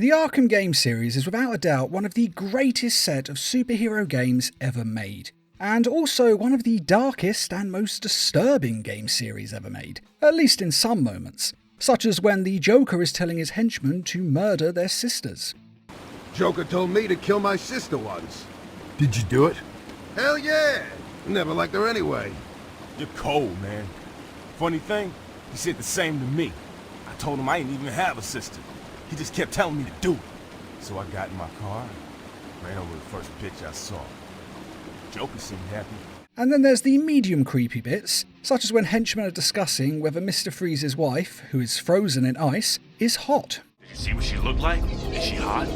The Arkham game series is without a doubt one of the greatest set of superhero games ever made, and also one of the darkest and most disturbing game series ever made, at least in some moments, such as when the Joker is telling his henchmen to murder their sisters. Joker told me to kill my sister once. Did you do it? Hell yeah! Never liked her anyway. You're cold, man. Funny thing, he said the same to me. I told him I didn't even have a sister. He just kept telling me to do it. So I got in my car and ran over the first bitch I saw. Joker seemed happy. And then there's the medium creepy bits, such as when henchmen are discussing whether Mr. Freeze's wife, who is frozen in ice, is hot. Did you see what she looked like? Is she hot?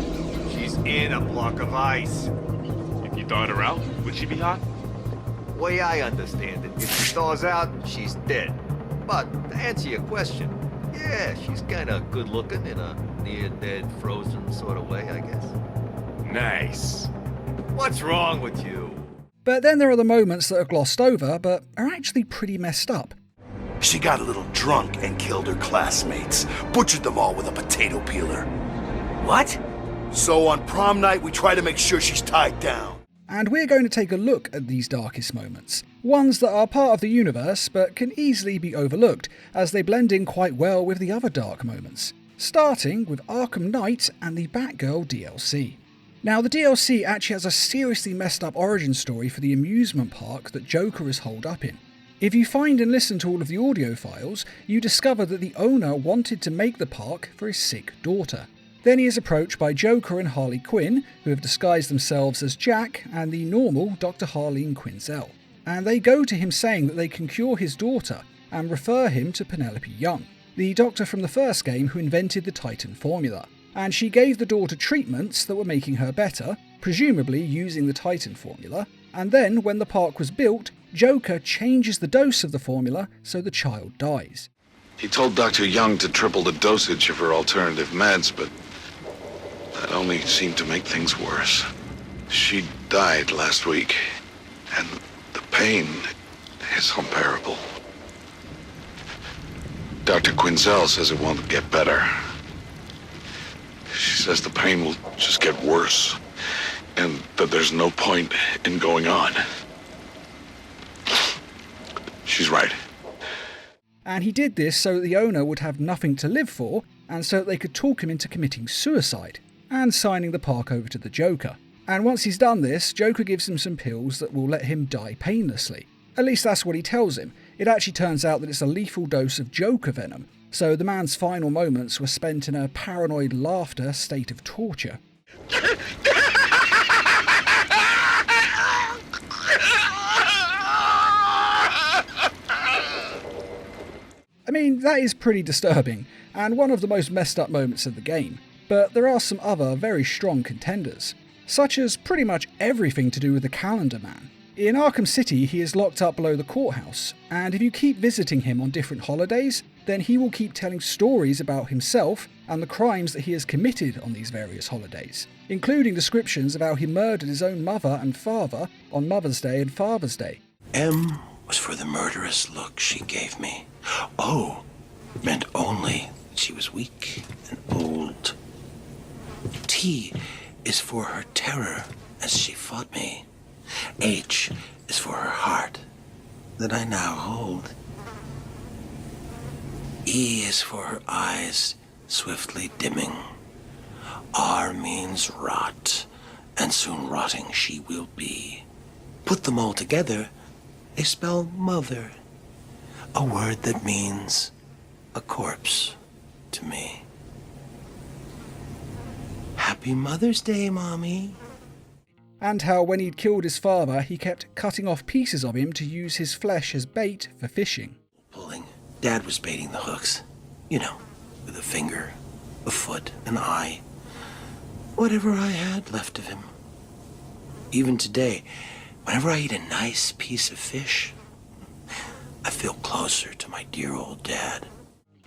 She's in a block of ice. If you thawed her out, would she be hot? Way I understand it, if she thaws out, she's dead. But to answer your question, yeah, she's kinda good looking in a near-dead, frozen sort of way, I guess. Nice. What's wrong with you? But then there are the moments that are glossed over, but are actually pretty messed up. She got a little drunk and killed her classmates. Butchered them all with a potato peeler. What? So on prom night, we try to make sure she's tied down. And we're going to take a look at these darkest moments, ones that are part of the universe but can easily be overlooked as they blend in quite well with the other dark moments, starting with Arkham Knight and the Batgirl DLC. Now, the DLC actually has a seriously messed up origin story for the amusement park that Joker is holed up in. If you find and listen to all of the audio files, you discover that the owner wanted to make the park for his sick daughter. Then he is approached by Joker and Harley Quinn, who have disguised themselves as Jack and the normal Dr. Harleen Quinzel. And they go to him saying that they can cure his daughter and refer him to Penelope Young, the doctor from the first game who invented the Titan formula. And she gave the daughter treatments that were making her better, presumably using the Titan formula, and then when the park was built, Joker changes the dose of the formula so the child dies. He told Dr. Young to triple the dosage of her alternative meds, but that only seemed to make things worse. She died last week, and the pain is unbearable. Dr. Quinzel says it won't get better. She says the pain will just get worse, and that there's no point in going on. She's right. And he did this so that the owner would have nothing to live for, and so that they could talk him into committing suicide, and signing the park over to the Joker. And once he's done this, Joker gives him some pills that will let him die painlessly. At least that's what he tells him. It actually turns out that it's a lethal dose of Joker venom, so the man's final moments were spent in a paranoid laughter state of torture. I mean, that is pretty disturbing, and one of the most messed up moments of the game, but there are some other very strong contenders, such as pretty much everything to do with the Calendar Man. In Arkham City, he is locked up below the courthouse, and if you keep visiting him on different holidays, then he will keep telling stories about himself and the crimes that he has committed on these various holidays, including descriptions of how he murdered his own mother and father on Mother's Day and Father's Day. M was for the murderous look she gave me. O meant only that she was weak and old. T is for her terror as she fought me. H is for her heart that I now hold. E is for her eyes swiftly dimming. R means rot, and soon rotting she will be. Put them all together, they spell mother, a word that means a corpse to me. Happy Mother's Day, Mommy. And how when he'd killed his father, he kept cutting off pieces of him to use his flesh as bait for fishing. Pulling. Dad was baiting the hooks. You know, with a finger, a foot, an eye. Whatever I had left of him. Even today, whenever I eat a nice piece of fish, I feel closer to my dear old dad.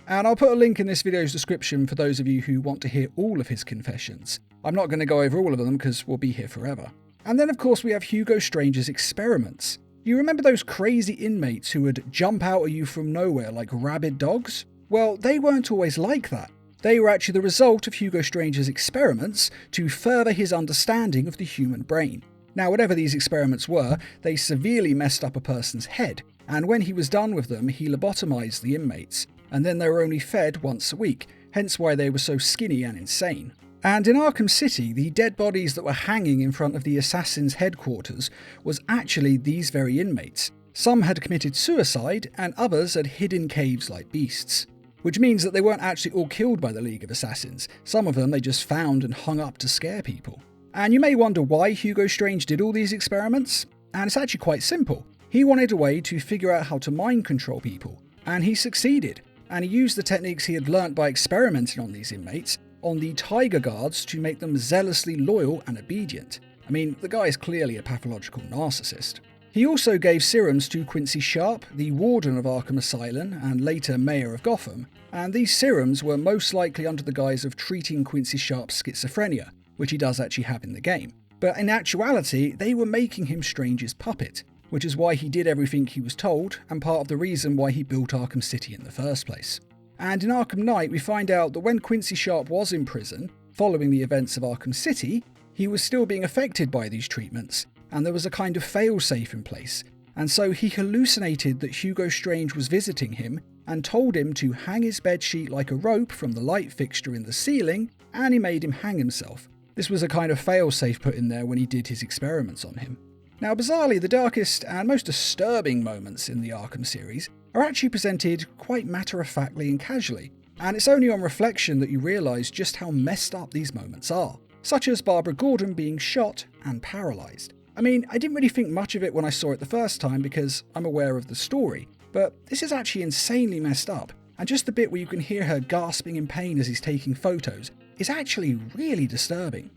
And I'll put a link in this video's description for those of you who want to hear all of his confessions. I'm not going to go over all of them because we'll be here forever. And then of course we have Hugo Strange's experiments. You remember those crazy inmates who would jump out at you from nowhere like rabid dogs? Well, they weren't always like that. They were actually the result of Hugo Strange's experiments to further his understanding of the human brain. Now, whatever these experiments were, they severely messed up a person's head, and when he was done with them, he lobotomized the inmates, and then they were only fed once a week, hence why they were so skinny and insane. And in Arkham City, the dead bodies that were hanging in front of the assassin's headquarters was actually these very inmates. Some had committed suicide, and others had hid in caves like beasts. Which means that they weren't actually all killed by the League of Assassins. Some of them they just found and hung up to scare people. And you may wonder why Hugo Strange did all these experiments, and it's actually quite simple. He wanted a way to figure out how to mind control people, and he succeeded. And he used the techniques he had learnt by experimenting on these inmates, on the Tiger Guards, to make them zealously loyal and obedient. I mean, the guy is clearly a pathological narcissist. He also gave serums to Quincy Sharp, the warden of Arkham Asylum and later mayor of Gotham, and these serums were most likely under the guise of treating Quincy Sharp's schizophrenia, which he does actually have in the game. But in actuality, they were making him Strange's puppet, which is why he did everything he was told, and part of the reason why he built Arkham City in the first place. And in Arkham Knight, we find out that when Quincy Sharp was in prison, following the events of Arkham City, he was still being affected by these treatments, and there was a kind of fail-safe in place, and so he hallucinated that Hugo Strange was visiting him and told him to hang his bedsheet like a rope from the light fixture in the ceiling, and he made him hang himself. This was a kind of fail-safe put in there when he did his experiments on him. Now, bizarrely, the darkest and most disturbing moments in the Arkham series are actually presented quite matter-of-factly and casually, and it's only on reflection that you realise just how messed up these moments are, such as Barbara Gordon being shot and paralysed. I mean, I didn't really think much of it when I saw it the first time because I'm aware of the story, but this is actually insanely messed up, and just the bit where you can hear her gasping in pain as he's taking photos is actually really disturbing.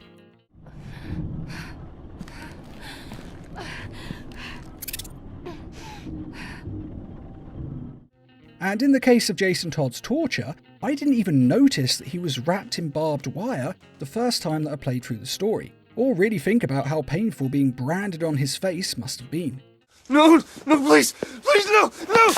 And in the case of Jason Todd's torture, I didn't even notice that he was wrapped in barbed wire the first time that I played through the story, or really think about how painful being branded on his face must have been. No, no, please, no, no!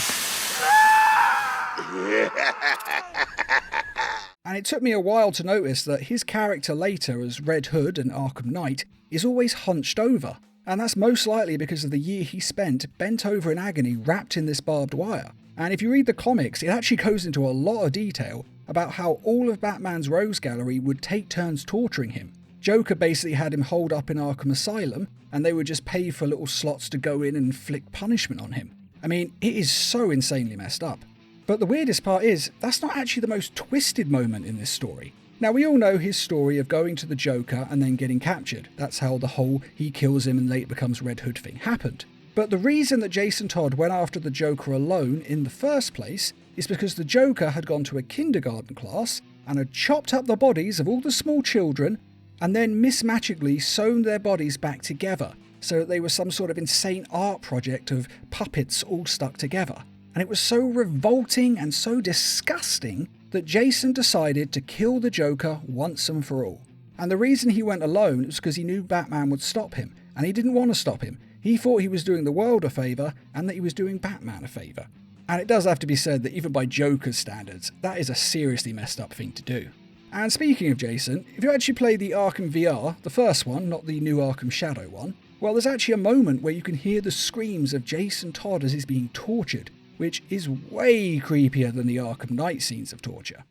And it took me a while to notice that his character later as Red Hood and Arkham Knight is always hunched over, and that's most likely because of the year he spent bent over in agony wrapped in this barbed wire. And if you read the comics, it actually goes into a lot of detail about how all of Batman's Rogues Gallery would take turns torturing him. Joker basically had him holed up in Arkham Asylum, and they would just pay for little slots to go in and inflict punishment on him. I mean, it is so insanely messed up. But the weirdest part is, that's not actually the most twisted moment in this story. Now, we all know his story of going to the Joker and then getting captured. That's how the whole he kills him and later becomes Red Hood thing happened. But the reason that Jason Todd went after the Joker alone in the first place is because the Joker had gone to a kindergarten class and had chopped up the bodies of all the small children and then mismatchingly sewn their bodies back together so that they were some sort of insane art project of puppets all stuck together. And it was so revolting and so disgusting that Jason decided to kill the Joker once and for all. And the reason he went alone was because he knew Batman would stop him, and he didn't want to stop him. He thought he was doing the world a favour and that he was doing Batman a favour. And it does have to be said that even by Joker's standards, that is a seriously messed up thing to do. And speaking of Jason, if you actually play the Arkham VR, the first one, not the new Arkham Shadow one, well, there's actually a moment where you can hear the screams of Jason Todd as he's being tortured, which is way creepier than the Arkham Knight scenes of torture.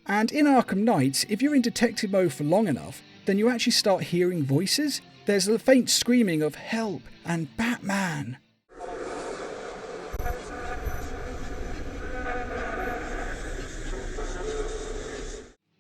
And in Arkham Knight, if you're in detective mode for long enough, then you actually start hearing voices. There's a faint screaming of help and Batman.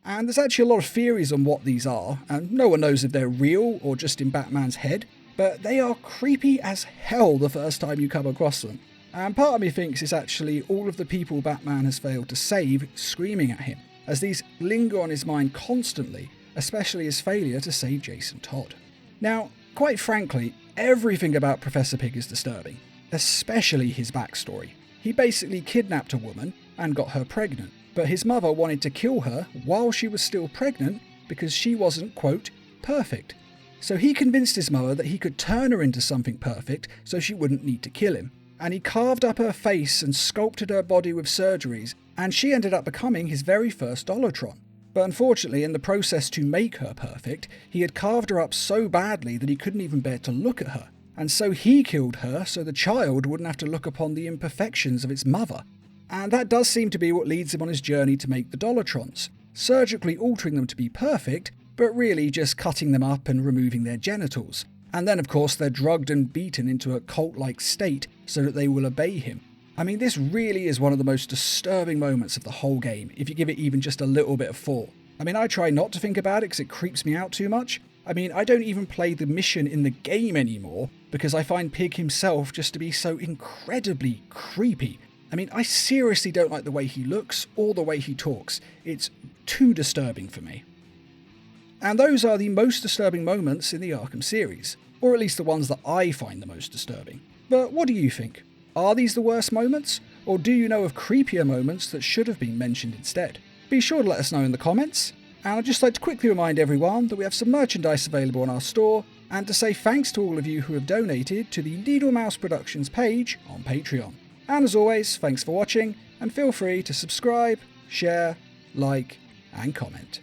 And there's actually a lot of theories on what these are, and no one knows if they're real or just in Batman's head, but they are creepy as hell the first time you come across them. And part of me thinks it's actually all of the people Batman has failed to save screaming at him, as these linger on his mind constantly, especially his failure to save Jason Todd. Now, quite frankly, everything about Professor Pig is disturbing, especially his backstory. He basically kidnapped a woman and got her pregnant, but his mother wanted to kill her while she was still pregnant because she wasn't, quote, perfect. So he convinced his mother that he could turn her into something perfect so she wouldn't need to kill him. And he carved up her face and sculpted her body with surgeries, and she ended up becoming his very first Dollatron. But unfortunately, in the process to make her perfect, he had carved her up so badly that he couldn't even bear to look at her. And so he killed her so the child wouldn't have to look upon the imperfections of its mother. And that does seem to be what leads him on his journey to make the Dollatrons, surgically altering them to be perfect, but really just cutting them up and removing their genitals. And then of course they're drugged and beaten into a cult-like state so that they will obey him. I mean, this really is one of the most disturbing moments of the whole game, if you give it even just a little bit of thought. I mean, I try not to think about it because it creeps me out too much. I mean, I don't even play the mission in the game anymore because I find Pig himself just to be so incredibly creepy. I mean, I seriously don't like the way he looks or the way he talks. It's too disturbing for me. And those are the most disturbing moments in the Arkham series, or at least the ones that I find the most disturbing. But what do you think? Are these the worst moments, or do you know of creepier moments that should have been mentioned instead? Be sure to let us know in the comments, and I'd just like to quickly remind everyone that we have some merchandise available on our store, and to say thanks to all of you who have donated to the Needle Mouse Productions page on Patreon. And as always, thanks for watching, and feel free to subscribe, share, like, and comment.